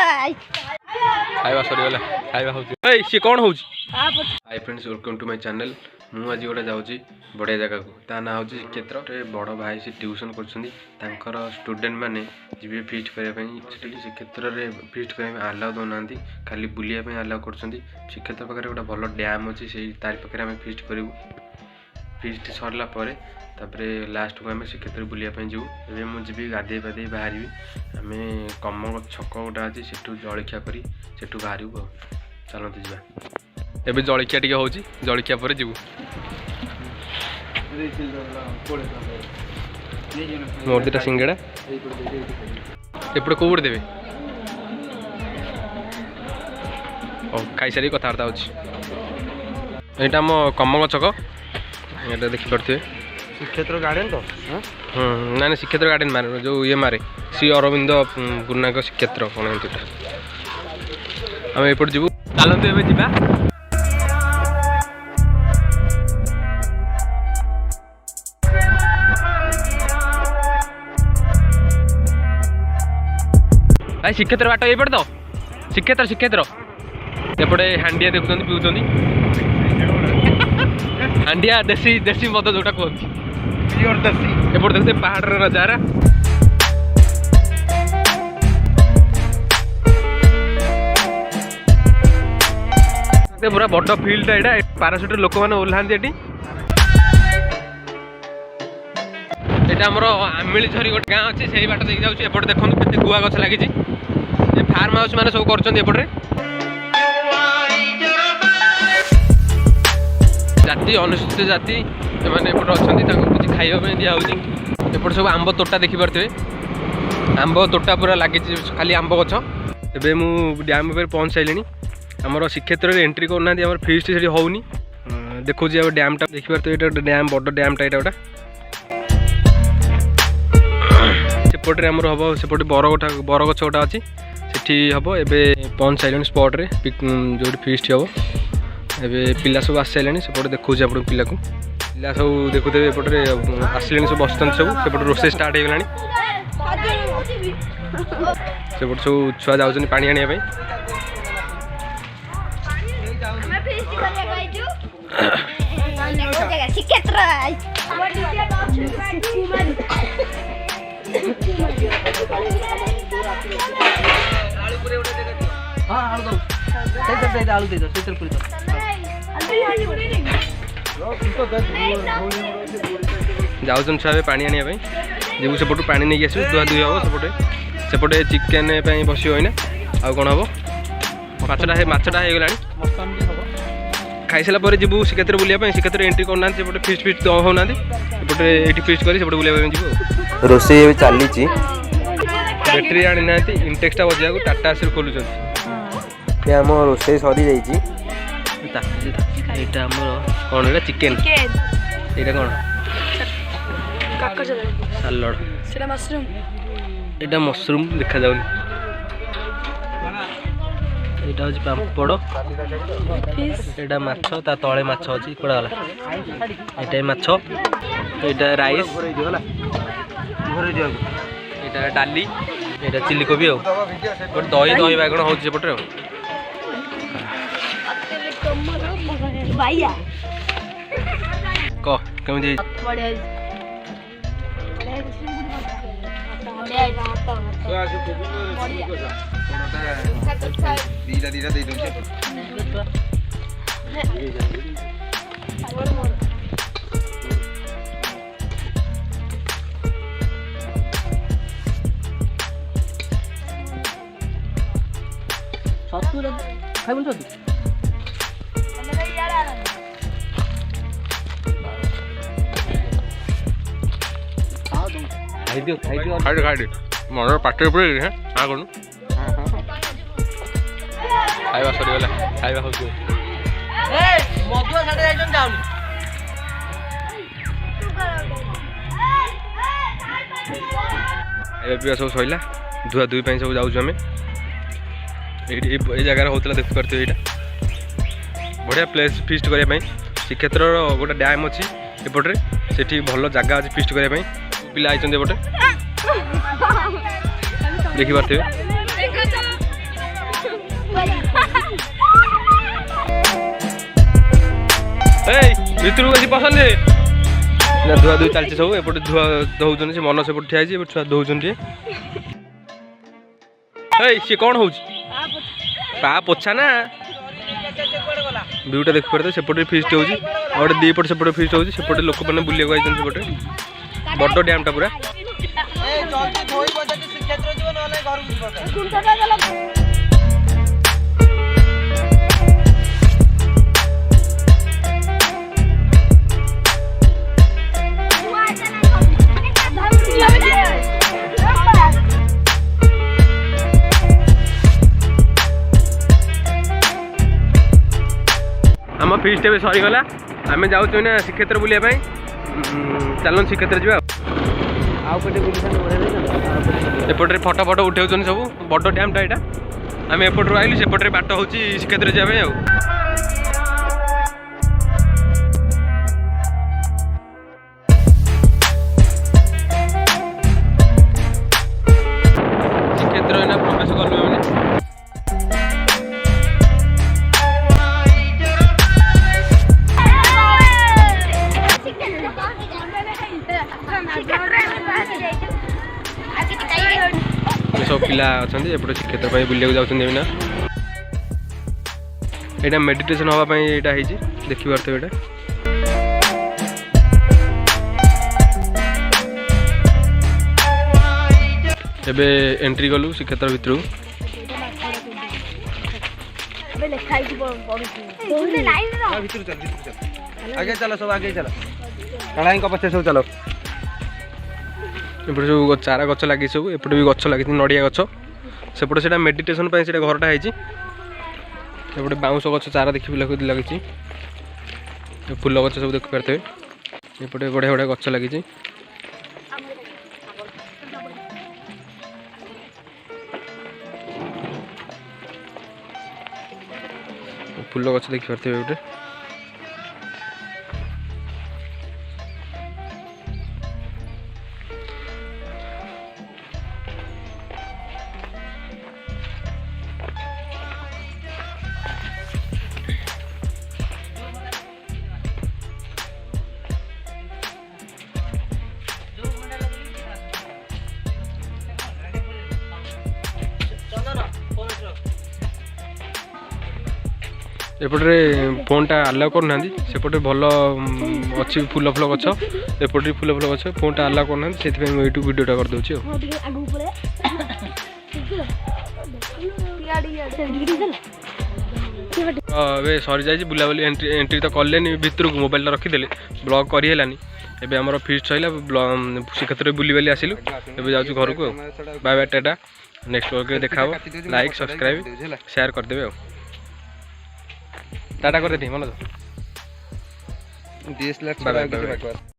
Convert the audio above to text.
खाଇବା ସରିଗଲା ଖାଇବା ହେଉଛି ଏଇ ସିଏ କ'ଣ ହେଉଛି high friends welcome to my channel ମୁଁ ଆଜି ଗୋଟେ ଯାଉଛି ବଢ଼ିଆ ଜାଗାକୁ ତା ନାଁ ହେଉଛି ଶ୍ରୀକ୍ଷେତ୍ର ବଡ଼ ଭାଇ ସେ ଟ୍ୟୁସନ୍ କରୁଛନ୍ତି ତାଙ୍କର ଷ୍ଟୁଡେଣ୍ଟ ମାନେ ଯିବେ ଫିଷ୍ଟ କରିବା ପାଇଁ ସେଠି ଶ୍ରୀକ୍ଷେତ୍ରରେ ଫିଷ୍ଟ କରିବା ପାଇଁ ଆଲାଉ ଦେଉନାହାନ୍ତି ଖାଲି ବୁଲିବା ପାଇଁ ଆଲାଉ କରୁଛନ୍ତି ଶ୍ରୀକ୍ଷେତ୍ର ପାଖରେ ଗୋଟେ ଭଲ ଡ୍ୟାମ୍ ଅଛି ସେଇ ତାରି ପାଖରେ ଆମେ ଫିଷ୍ଟ କରିବୁ ଫିଷ୍ଟ ସରିଲା ପରେ ତାପରେ ଲାଷ୍ଟକୁ ଆମେ ଶ୍ରୀକ୍ଷେତ୍ର ବୁଲିବା ପାଇଁ ଯିବୁ ଏବେ ମୁଁ ଯିବି ଗାଧେଇ ପାଧେଇ ବାହାରିବି ଆମେ କମଳ ଛକ ଗୋଟେ ଅଛି ସେଠୁ ଜଳଖିଆ କରି ସେଠୁ ବାହାରିବୁ ଆଉ ଚାଲନ୍ତୁ ଯିବା ଏବେ ଜଳଖିଆ ଟିକେ ହେଉଛି ଜଳଖିଆ ପରେ ଯିବୁ ମୋର ଦୁଇଟା ସିଙ୍ଗଡ଼ା ଏପଟେ କେଉଁ ପଟେ ଦେବେ ହଉ ଖାଇସାରିକି କଥାବାର୍ତ୍ତା ହେଉଛି ଏଇଟା ଆମ କମଳ ଛକ ଏଇଟା ଦେଖିପାରୁଥିବେ ଶ୍ରୀକ୍ଷେତ୍ର ଗାର୍ଡେନ୍ ତ ନାଇଁ ଶ୍ରୀକ୍ଷେତ୍ର ଗାର୍ଡେନ୍ ମାରେ ଯେଉଁ ଇଏ ମାରେ ଶ୍ରୀ ଅରବିନ୍ଦ ପୁର୍ଣ୍ଣାଙ୍କ ଶ୍ରୀକ୍ଷେତ୍ର କ'ଣ ଏମିତିଟା ଆମେ ଏପଟେ ଯିବୁ ଚାଲନ୍ତୁ ଏବେ ଯିବା ଭାଇ ଶ୍ରୀକ୍ଷେତ୍ର ବାଟ ଏଇପଟେ ତ ଶ୍ରୀକ୍ଷେତ୍ର ଏପଟେ ହାଣ୍ଡିଆ ଦେଖୁଛନ୍ତି ପିଉଛନ୍ତି ହାଣ୍ଡିଆ ଦେଶୀ ମଦ ଯୋଉଟା କୁହନ୍ତି ଏପଟେ ଦେଖୁଛନ୍ତି ପାହାଡ଼ର ନଜାରା ପୁରା ବଡ଼ ଫିଲ୍ଡଟା ଏଇଟା ପାରାସୁଟରେ ଲୋକମାନେ ଓହ୍ଲାନ୍ତି ଏଠି ଏଇଟା ଆମର ଆମିଳିଝରି ଗୋଟେ ଗାଁ ଅଛି ସେଇ ବାଟ ଦେଇକି ଯାଉଛି ଏପଟେ ଦେଖନ୍ତୁ କେତେ ଗୁଆ ଗଛ ଲାଗିଛି ଏ ଫାର୍ମ ହାଉସ୍ ମାନେ ସବୁ କରୁଛନ୍ତି ଏପଟରେ ଜାତି ଅନୁସୂଚିତ ଜାତି ସେମାନେ ଏପଟେ ଅଛନ୍ତି ତାଙ୍କୁ କିଛି ଖାଇବା ପାଇଁ ଦିଆହେଉଛି ଏପଟେ ସବୁ ଆମ୍ବ ତୋଟା ଦେଖିପାରୁଥିବେ ଆମ୍ବ ତୋଟା ପୁରା ଲାଗିଛି ଖାଲି ଆମ୍ବ ଗଛ ଏବେ ମୁଁ ଡ୍ୟାମ୍ ଉପରେ ପହଞ୍ଚି ସାରିଲିଣି ଆମର ଶ୍ରୀକ୍ଷେତ୍ରରେ ଏଣ୍ଟ୍ରି କରୁନାହାନ୍ତି ଆମର ଫିଷ୍ଟ ସେଠି ହେଉନି ଦେଖୁଛି ଆଉ ଡ୍ୟାମ୍ଟା ଦେଖିପାରୁଥିବେ ଏଇଟା ଗୋଟେ ଡ୍ୟାମ୍ ବଡ଼ ଡ୍ୟାମ୍ଟା ଏଇଟା ଗୋଟେ ସେପଟରେ ଆମର ହେବ ସେପଟେ ବରଗଛ ଗୋଟେ ଅଛି ସେଠି ହେବ ଏବେ ପହଞ୍ଚି ସାରିଲେଣି ସ୍ପଟ୍ରେ ଯେଉଁଠି ଫିଷ୍ଟ ହେବ ଏବେ ପିଲା ସବୁ ଆସି ସାରିଲେଣି ସେପଟେ ଦେଖାଉଛି ଆପଣ ପିଲା ସବୁ ଦେଖୁଥିବେ ଏପଟରେ ଆସିଲେଣି ସବୁ ବସୁଛନ୍ତି ସବୁ ସେପଟେ ରୋଷେଇ ଷ୍ଟାର୍ଟ ହେଇଗଲାଣି ସେପଟେ ସବୁ ଛୁଆ ଯାଉଛନ୍ତି ପାଣି ଆଣିବା ପାଇଁ ଯାଉଛନ୍ତି ଛୁଆ ଏବେ ପାଣି ଆଣିବା ପାଇଁ ଯିବୁ ସେପଟୁ ପାଣି ନେଇକି ଆସିବୁ ଧୁଆ ଧୁଇ ହେବ ସେପଟେ ଚିକେନ୍ ପାଇଁ ବସିବ ଏଇନା ଆଉ କ'ଣ ହେବ ମାଛଟା ହେଇଗଲାଣି ଖାଇସାରିଲା ପରେ ଯିବୁ ଶ୍ରୀକ୍ଷେତ୍ର ବୁଲିବା ପାଇଁ ଶ୍ରୀକ୍ଷେତ୍ର ଏଣ୍ଟ୍ରି କରୁନାହାନ୍ତି ସେପଟେ ଫିଷ୍ଟ ହେଉନାହାନ୍ତି ଏପଟେ ଏଇଠି ଫିଷ୍ଟ କରି ସେପଟେ ବୁଲିବା ପାଇଁ ଯିବୁ ରୋଷେଇ ଏବେ ଚାଲିଛି ବ୍ୟାଟେରୀ ଆଣିନାହାନ୍ତି ଇଣ୍ଟେକ୍ସଟା ବଜାଇବାକୁ ଟାଟା ଆସିରୁ ଖୋଲୁଛନ୍ତି ଆମ ରୋଷେଇ ସରିଯାଇଛି ଏଇଟା ଆମର କ'ଣ ଏଇଟା ଚିକେନ୍ ଏଇଟା କ'ଣ ସାଲଡ଼ ଏଇଟା ମସରୁମ୍ ଦେଖାଯାଉନି ଏଇଟା ହେଉଛି ପାମ୍ପଡ଼ ଏଇଟା ମାଛ ତା ତଳେ ମାଛ ଅଛି କୁଆଡ଼େ ଗଲା ଏଇଟା ମାଛ ଏଇଟା ରାଇସ୍ ଏଇଟା ଡାଲି ଏଇଟା ଚିଲି କୋବି ଆଉ ଗୋଟେ ଦହି ବାଇଗଣ ହେଉଛି ସେପଟରେ ଆଉ କହ କେମିତି ଦିଟା ଦେଇ ଦେଉଛି ଖାଇବୁନି ଛତୁ ଖାଇଦିଅ ମନର ପାଟିରେ ପୁରେଇ କରୁନୁ ଖାଇବା ସରିଗଲା ଖାଇବା ହେଉଛି ଖାଇବା ପିଇବା ସବୁ ସରିଲା ଧୁଆ ଧୁଇ ପାଇଁ ସବୁ ଯାଉଛୁ ଆମେ ଏଇଠି ଏଇ ଜାଗାରେ ହେଉଥିଲା ଦେଖିପାରୁଥିବେ ଏଇଟା ବଢ଼ିଆ ପ୍ଲେସ୍ ଫିଷ୍ଟ କରିବା ପାଇଁ ଶ୍ରୀକ୍ଷେତ୍ରର ଗୋଟେ ଡ୍ୟାମ୍ ଅଛି ଏପଟରେ ସେଠି ଭଲ ଜାଗା ଅଛି ଫିଷ୍ଟ କରିବା ପାଇଁ ପିଲା ଆଇଛନ୍ତି ଏପଟେ ଦେଖିପାରୁଥିବେ ଭିତରକୁ ବେଶୀ ପସନ୍ଦ ଧୁଆ ଧୁଇ ଚାଲିଛି ସବୁ ଏପଟେ ଧୁଆ ଧଉଛନ୍ତି ସେ ମନ ସେପଟେ ଠିଆ ହେଇଛି ଏପଟେ ଛୁଆ ଧଉଛନ୍ତି ଏଇ ସିଏ କ'ଣ ହଉଛି ପା ପୋଛା ନା ଭିଉଟା ଦେଖିପାରୁଥିବେ ସେପଟେ ଫିଷ୍ଟ ହେଉଛି ଆଉ ଗୋଟେ ଦୁଇ ପଟେ ସେପଟେ ଫିଷ୍ଟ ହେଉଛି ସେପଟେ ଲୋକମାନେ ବୁଲିବାକୁ ଆଇଛନ୍ତି ସେପଟେ ବଡ଼ ଡ୍ୟାମ୍ଟା ପୁରା आम फिस्ट ए सरीगला आम जाऊँ ना श्रीक्षेत्र बुलाया चलन श्रीक्षेत्र जावा एपटे फटो फटो उठाऊ सब बड़ डैमटा यहाँ आम एपटू आइलु सेपटे बाट हूँ श्रीक्षेत्र जावाई श्रीक्षेत्र एना प्रवेश कलु मैंने सब पिला अच्छा एपटे श्रीक्षेत्र बुलाक जाऊँ यहाँ मेडिटेशन हाँपाई यहाँ देखी पार्थ यहाँ एबे एंट्री कलु श्रीक्षेत्र भितर आगे चलो सब आगे चलो कड़ाई पचे सब चलो एपटे सब चारा गच लगी सब एपटे भी गच लगी नड़िया गच सेपटे से मेडिटेशन से घरटा होपटे बाउंश गच चारा देखी लगी फूल गच सब देखी पारे एपटे बढ़िया बढ़िया गच लगी फूल गच देखी पारे गोटे एपटे फोनटा आलाउ करना सेपटे भल अच्छी फूल फूल गच एपटे फूल फूल गच फोनटा आलाउ करना से यूट्यूब वीडियोटा कर दूँ सरी जाइए बुलाबुली एंट्री तो कले भितर को मोबाइल रखीदे ब्लॉग करहलानी एबे आमर फिस्ट सैला श्रीक्षेत्र बुली आसिलु एबे जाऊँ घर को बाय बाय टाटा नेक्स्ट ब्लॉग देखा लाइक सब्सक्राइब शेयर करदे टाटा कर दे मन DSLR